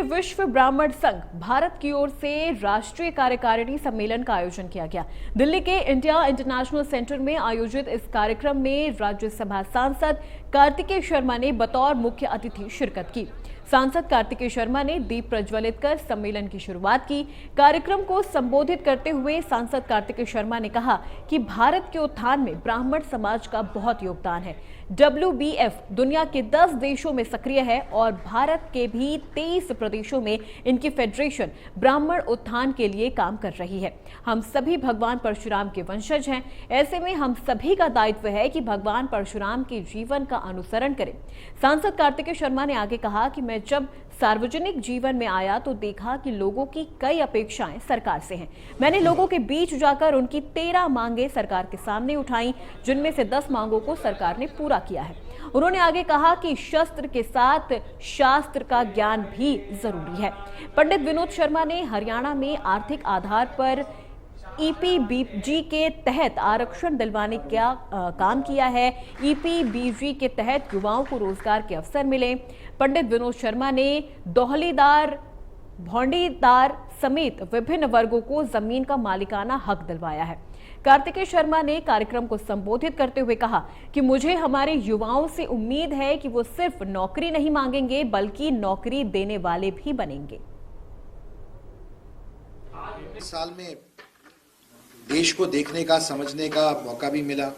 विश्व ब्राह्मण संघ भारत की ओर से राष्ट्रीय कार्यकारिणी सम्मेलन का आयोजन किया गया। दिल्ली के इंडिया इंटरनेशनल सेंटर में आयोजित इस कार्यक्रम में राज्यसभा सांसद कार्तिकेय शर्मा ने बतौर मुख्य अतिथि शिरकत की। सांसद कार्तिकेय शर्मा ने दीप प्रज्वलित कर सम्मेलन की शुरुआत की। कार्यक्रम को संबोधित करते हुए सांसद कार्तिकेय शर्मा ने कहा कि भारत के उत्थान में ब्राह्मण समाज का बहुत योगदान है। WBF दुनिया के 10 देशों में सक्रिय है और भारत के भी 23 प्रदेशों में इनकी फेडरेशन ब्राह्मण उत्थान के लिए काम कर रही है। हम सभी भगवान परशुराम के वंशज हैं। ऐसे में हम सभी का दायित्व है कि भगवान परशुराम के जीवन का अनुसरण करें। सांसद कार्तिकेय शर्मा ने आगे कहा कि मैं जब सार्वजनिक जीवन में आया तो देखा कि लोगों की कई अपेक्षाएं सरकार से हैं। मैंने लोगों के बीच जाकर उनकी 13 मांगे सरकार के सामने उठाई, जिनमें से 10 मांगों को सरकार ने पूरा किया है। उन्होंने आगे कहा कि शस्त्र के साथ शास्त्र का ज्ञान भी जरूरी है। पंडित विनोद शर्मा ने हरियाणा में आर्थिक आधार पर EPBG के तहत आरक्षण दिलवाने का काम किया है। EPBG के तहत युवाओं को रोजगार के अवसर मिले। पंडित विनोद शर्मा ने दोहलीदार, भौंडीदार समेत विभिन्न वर्गों को जमीन का मालिकाना हक दिलवाया है। कार्तिकेय शर्मा ने कार्यक्रम को संबोधित करते हुए कहा कि मुझे हमारे युवाओं से उम्मीद है कि वो सिर्फ नौकरी नहीं मांगेंगे बल्कि नौकरी देने वाले भी बनेंगे। इस साल में देश को देखने का, समझने का मौका भी मिला।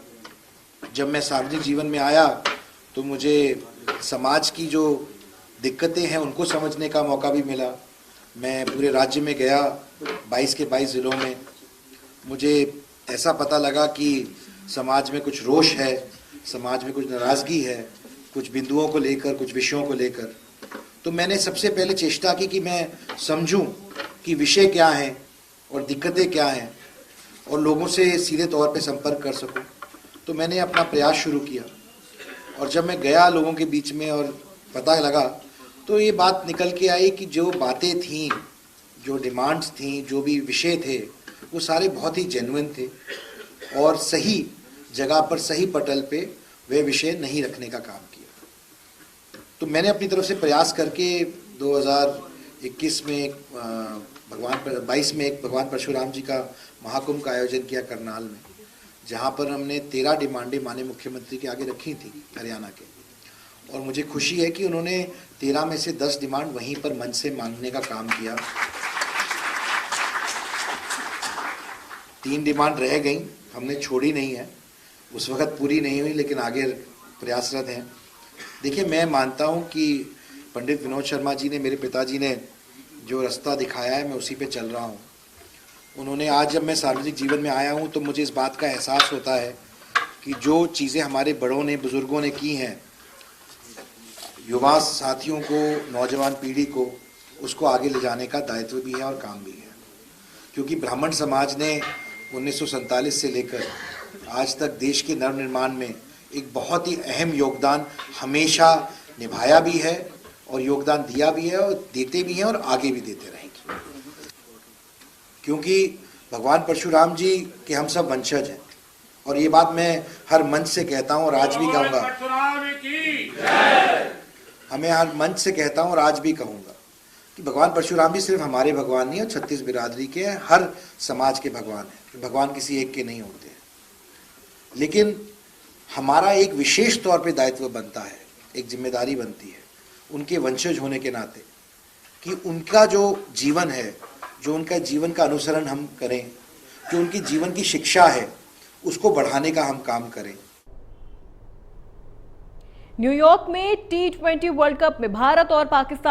जब मैं सार्वजनिक जीवन में आया तो मुझे समाज की जो दिक्कतें हैं उनको समझने का मौका भी मिला। मैं पूरे राज्य में गया, 22 के 22 ज़िलों में। मुझे ऐसा पता लगा कि समाज में कुछ रोष है, समाज में कुछ नाराज़गी है, कुछ बिंदुओं को लेकर, कुछ विषयों को लेकर। तो मैंने सबसे पहले चेष्टा की कि मैं समझूं कि विषय क्या हैं और दिक्कतें क्या हैं और लोगों से सीधे तौर पे संपर्क कर सकूं। तो मैंने अपना प्रयास शुरू किया और जब मैं गया लोगों के बीच में और पता लगा तो ये बात निकल के आई कि जो बातें थीं, जो डिमांड्स थीं, जो भी विषय थे, वो सारे बहुत ही जेन्युइन थे और सही जगह पर, सही पटल पे वे विषय नहीं रखने का काम किया। तो मैंने अपनी तरफ से प्रयास करके 2021 में 22 में एक भगवान परशुराम जी का महाकुंभ का आयोजन किया करनाल में, जहाँ पर हमने 13 डिमांडें माननीय मुख्यमंत्री के आगे रखी थी हरियाणा के। और मुझे खुशी है कि उन्होंने 13 में से 10 डिमांड वहीं पर मंच से मांगने का काम किया। 3 डिमांड रह गई, हमने छोड़ी नहीं है, उस वक्त पूरी नहीं हुई लेकिन आगे प्रयासरत हैं। देखिए, मैं मानता हूँ कि पंडित विनोद शर्मा जी ने, मेरे पिताजी ने जो रास्ता दिखाया है मैं उसी पे चल रहा हूँ। उन्होंने आज जब मैं सार्वजनिक जीवन में आया हूँ तो मुझे इस बात का एहसास होता है कि जो चीज़ें हमारे बड़ों ने, बुज़ुर्गों ने की हैं, युवा साथियों को, नौजवान पीढ़ी को, उसको आगे ले जाने का दायित्व भी है और काम भी है। क्योंकि ब्राह्मण समाज ने 1947 से लेकर आज तक देश के नवनिर्माण में एक बहुत ही अहम योगदान हमेशा निभाया भी है और योगदान दिया भी है और देते भी हैं और आगे भी देते रहेंगे। क्योंकि भगवान परशुराम जी के हम सब वंशज हैं और ये बात मैं हर मंच से कहता हूँ और आज भी कहूँगा, हमें हर मंच से कहता हूँ और आज भी कहूँगा कि भगवान परशुराम जी सिर्फ हमारे भगवान नहीं है, 36 बिरादरी के हैं, हर समाज के भगवान हैं। भगवान किसी एक के नहीं होते हैं। लेकिन हमारा एक विशेष तौर पे दायित्व बनता है, एक जिम्मेदारी बनती है उनके वंशज होने के नाते कि उनका जो जीवन है, जो उनका जीवन का अनुसरण हम करें, जो उनकी जीवन की शिक्षा है, उसको बढ़ाने का हम काम करें। न्यूयॉर्क में T20 वर्ल्ड कप में भारत और पाकिस्तान